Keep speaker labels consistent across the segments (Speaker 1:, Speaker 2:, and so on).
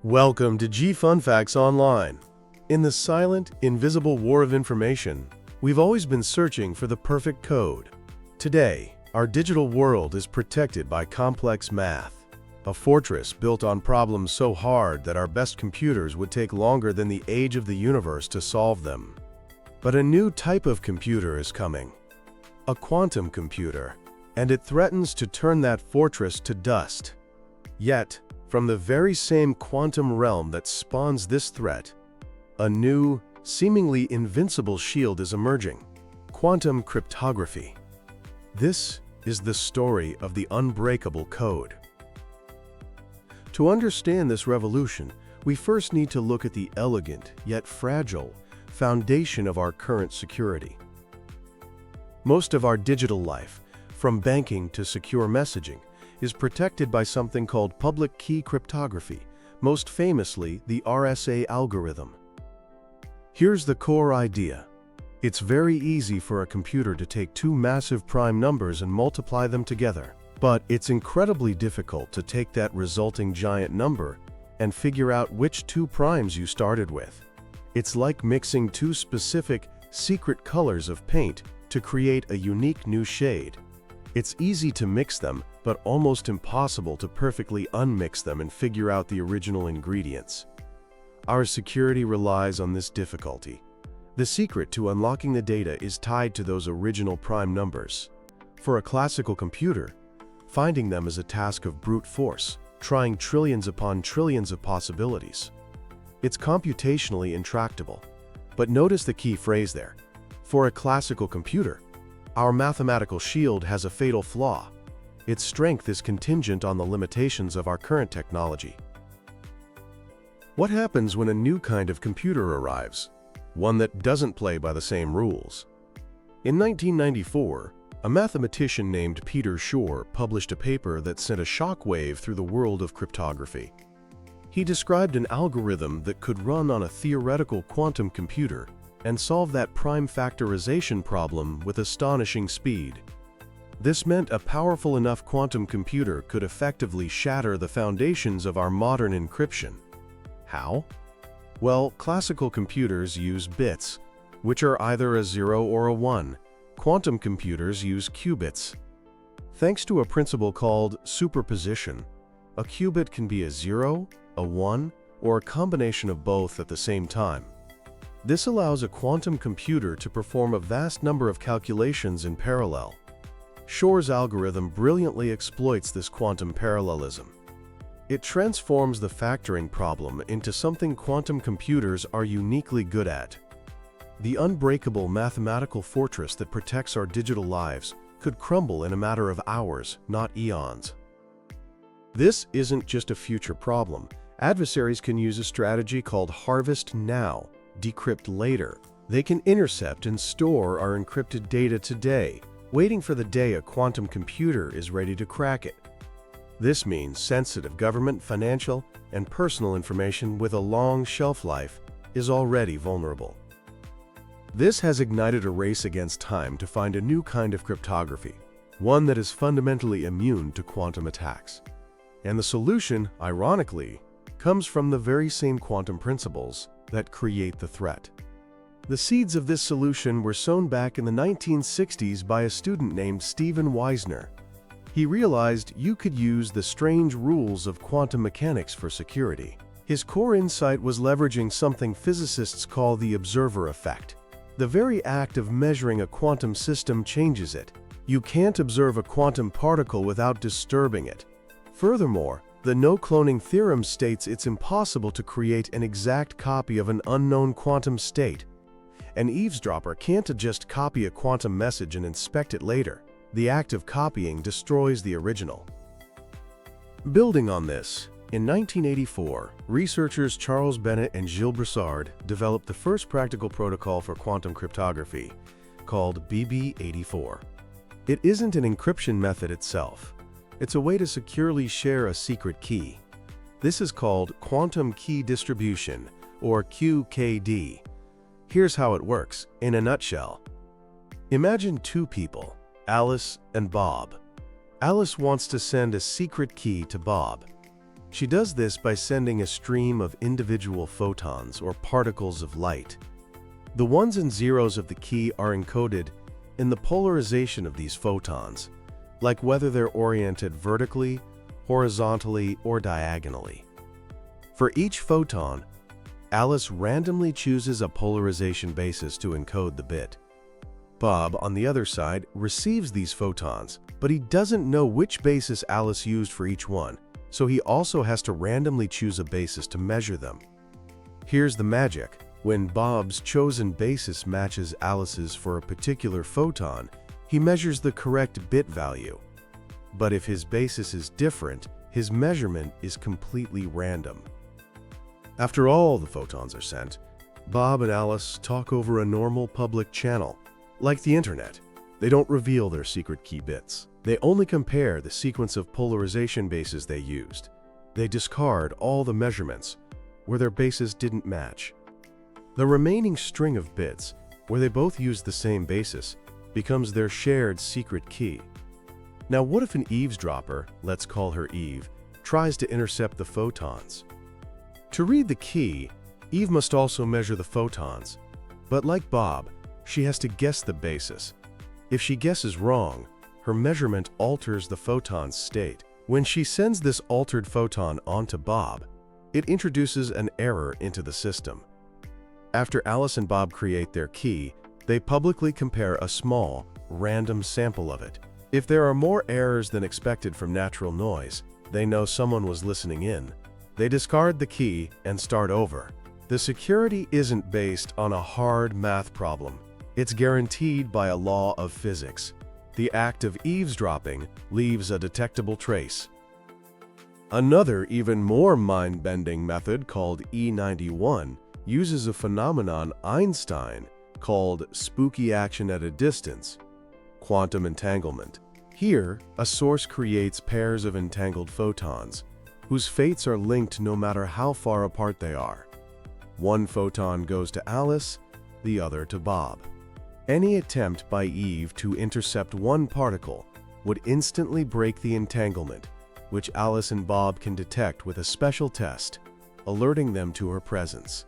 Speaker 1: Welcome to G Fun Facts Online. In the silent, invisible war of information, we've always been searching for the perfect code. Today, our digital world is protected by complex math, a fortress built on problems so hard that our best computers would take longer than the age of the universe to solve them. But a new type of computer is coming, a quantum computer, and it threatens to turn that fortress to dust. Yet, from the very same quantum realm that spawns this threat, a new, seemingly invincible shield is emerging: quantum cryptography. This is the story of the unbreakable code. To understand this revolution, we first need to look at the elegant, yet fragile, foundation of our current security. Most of our digital life, from banking to secure messaging, is protected by something called public key cryptography, most famously the RSA algorithm. Here's the core idea. It's very easy for a computer to take two massive prime numbers and multiply them together. But it's incredibly difficult to take that resulting giant number and figure out which two primes you started with. It's like mixing two specific, secret colors of paint to create a unique new shade. It's easy to mix them, but almost impossible to perfectly unmix them and figure out the original ingredients. Our security relies on this difficulty. The secret to unlocking the data is tied to those original prime numbers. For a classical computer, finding them is a task of brute force, trying trillions upon trillions of possibilities. It's computationally intractable. But notice the key phrase there. For a classical computer, our mathematical shield has a fatal flaw. Its strength is contingent on the limitations of our current technology. What happens when a new kind of computer arrives? One that doesn't play by the same rules. In 1994, a mathematician named Peter Shor published a paper that sent a shockwave through the world of cryptography. He described an algorithm that could run on a theoretical quantum computer and solve that prime factorization problem with astonishing speed. This meant a powerful enough quantum computer could effectively shatter the foundations of our modern encryption. How? Well, classical computers use bits, which are either a 0 or a 1. Quantum computers use qubits. Thanks to a principle called superposition, a qubit can be a 0, a 1, or a combination of both at the same time. This allows a quantum computer to perform a vast number of calculations in parallel. Shor's algorithm brilliantly exploits this quantum parallelism. It transforms the factoring problem into something quantum computers are uniquely good at. The unbreakable mathematical fortress that protects our digital lives could crumble in a matter of hours, not eons. This isn't just a future problem. Adversaries can use a strategy called harvest now, decrypt later. They can intercept and store our encrypted data today, waiting for the day a quantum computer is ready to crack it. This means sensitive government, financial, and personal information with a long shelf life is already vulnerable. This has ignited a race against time to find a new kind of cryptography, one that is fundamentally immune to quantum attacks. And the solution, ironically, comes from the very same quantum principles that create the threat. The seeds of this solution were sown back in the 1960s by a student named Stephen Weisner. He realized you could use the strange rules of quantum mechanics for security. His core insight was leveraging something physicists call the observer effect. The very act of measuring a quantum system changes it. You can't observe a quantum particle without disturbing it. Furthermore, the no-cloning theorem states it's impossible to create an exact copy of an unknown quantum state. An eavesdropper can't just copy a quantum message and inspect it later. The act of copying destroys the original. Building on this, in 1984, researchers Charles Bennett and Gilles Broussard developed the first practical protocol for quantum cryptography, called BB84. It isn't an encryption method itself. It's a way to securely share a secret key. This is called quantum key distribution, or QKD. Here's how it works, in a nutshell. Imagine two people, Alice and Bob. Alice wants to send a secret key to Bob. She does this by sending a stream of individual photons or particles of light. The ones and zeros of the key are encoded in the polarization of these photons, like whether they're oriented vertically, horizontally, or diagonally. For each photon, Alice randomly chooses a polarization basis to encode the bit. Bob, on the other side, receives these photons, but he doesn't know which basis Alice used for each one, so he also has to randomly choose a basis to measure them. Here's the magic. When Bob's chosen basis matches Alice's for a particular photon, he measures the correct bit value. But if his basis is different, his measurement is completely random. After all the photons are sent, Bob and Alice talk over a normal public channel. Like the internet, they don't reveal their secret key bits. They only compare the sequence of polarization bases they used. They discard all the measurements where their bases didn't match. The remaining string of bits, where they both use the same basis, becomes their shared secret key. Now what if an eavesdropper, let's call her Eve, tries to intercept the photons? To read the key, Eve must also measure the photons. But like Bob, she has to guess the basis. If she guesses wrong, her measurement alters the photon's state. When she sends this altered photon onto Bob, it introduces an error into the system. After Alice and Bob create their key, they publicly compare a small, random sample of it. If there are more errors than expected from natural noise, they know someone was listening in. They discard the key and start over. The security isn't based on a hard math problem. It's guaranteed by a law of physics. The act of eavesdropping leaves a detectable trace. Another, even more mind-bending method called E91 uses a phenomenon Einstein called spooky action at a distance, quantum entanglement. Here, a source creates pairs of entangled photons, whose fates are linked no matter how far apart they are. One photon goes to Alice, the other to Bob. Any attempt by Eve to intercept one particle would instantly break the entanglement, which Alice and Bob can detect with a special test, alerting them to her presence.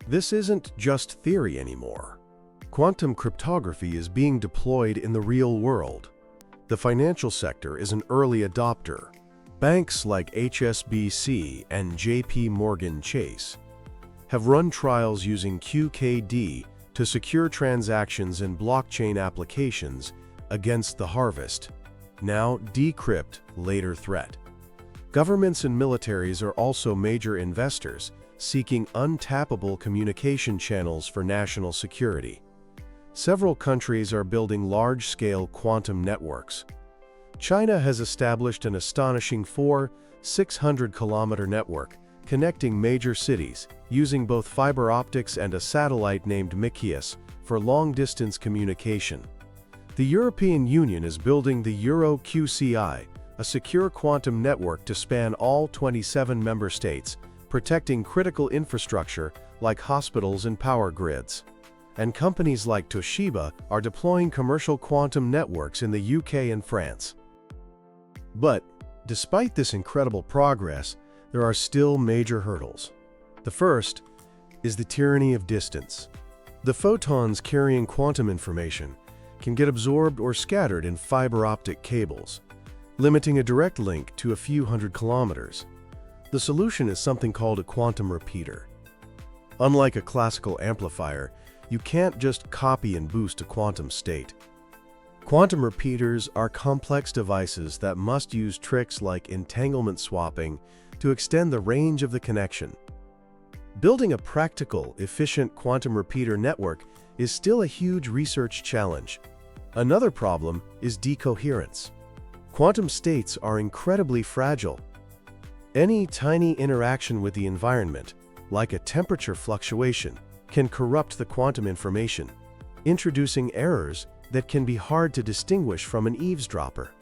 Speaker 1: This isn't just theory anymore. Quantum cryptography is being deployed in the real world. The financial sector is an early adopter. Banks like HSBC and JP Morgan Chase have run trials using QKD to secure transactions in blockchain applications against the harvest, now decrypt, later threat. Governments and militaries are also major investors seeking untappable communication channels for national security. Several countries are building large-scale quantum networks. China has established an astonishing 600-kilometer network connecting major cities, using both fiber optics and a satellite named Mikias for long-distance communication. The European Union is building the Euro QCI, a secure quantum network to span all 27 member states, protecting critical infrastructure like hospitals and power grids. And companies like Toshiba are deploying commercial quantum networks in the UK and France. But despite this incredible progress, there are still major hurdles. The first is the tyranny of distance. The photons carrying quantum information can get absorbed or scattered in fiber optic cables, limiting a direct link to a few hundred kilometers. The solution is something called a quantum repeater. Unlike a classical amplifier, you can't just copy and boost a quantum state. Quantum repeaters are complex devices that must use tricks like entanglement swapping to extend the range of the connection. Building a practical, efficient quantum repeater network is still a huge research challenge. Another problem is decoherence. Quantum states are incredibly fragile. Any tiny interaction with the environment, like a temperature fluctuation, can corrupt the quantum information, introducing errors that can be hard to distinguish from an eavesdropper.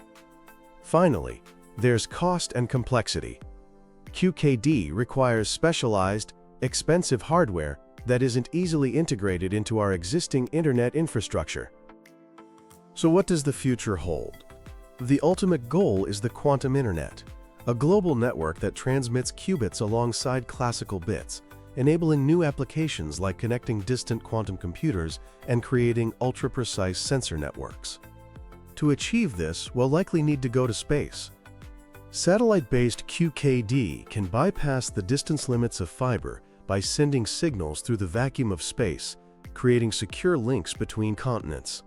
Speaker 1: Finally, there's cost and complexity. QKD requires specialized, expensive hardware that isn't easily integrated into our existing internet infrastructure. So what does the future hold? The ultimate goal is the quantum internet, a global network that transmits qubits alongside classical bits, enabling new applications like connecting distant quantum computers and creating ultra-precise sensor networks. To achieve this, we'll likely need to go to space. Satellite-based QKD can bypass the distance limits of fiber by sending signals through the vacuum of space, creating secure links between continents.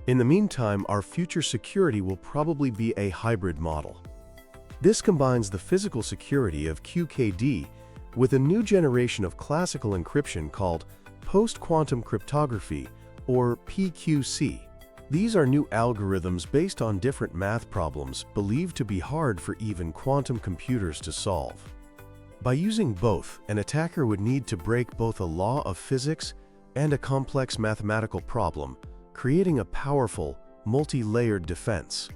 Speaker 1: In the meantime, our future security will probably be a hybrid model. This combines the physical security of QKD with a new generation of classical encryption called post-quantum cryptography, or PQC. These are new algorithms based on different math problems believed to be hard for even quantum computers to solve. By using both, an attacker would need to break both a law of physics and a complex mathematical problem, creating a powerful, multi-layered defense.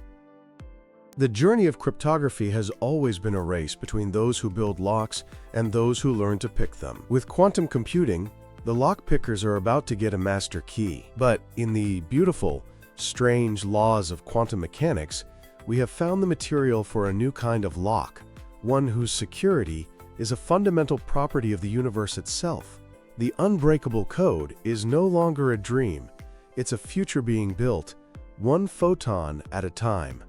Speaker 1: The journey of cryptography has always been a race between those who build locks and those who learn to pick them. With quantum computing, the lock pickers are about to get a master key. But in the beautiful, strange laws of quantum mechanics, we have found the material for a new kind of lock, one whose security is a fundamental property of the universe itself. The unbreakable code is no longer a dream. It's a future being built, one photon at a time.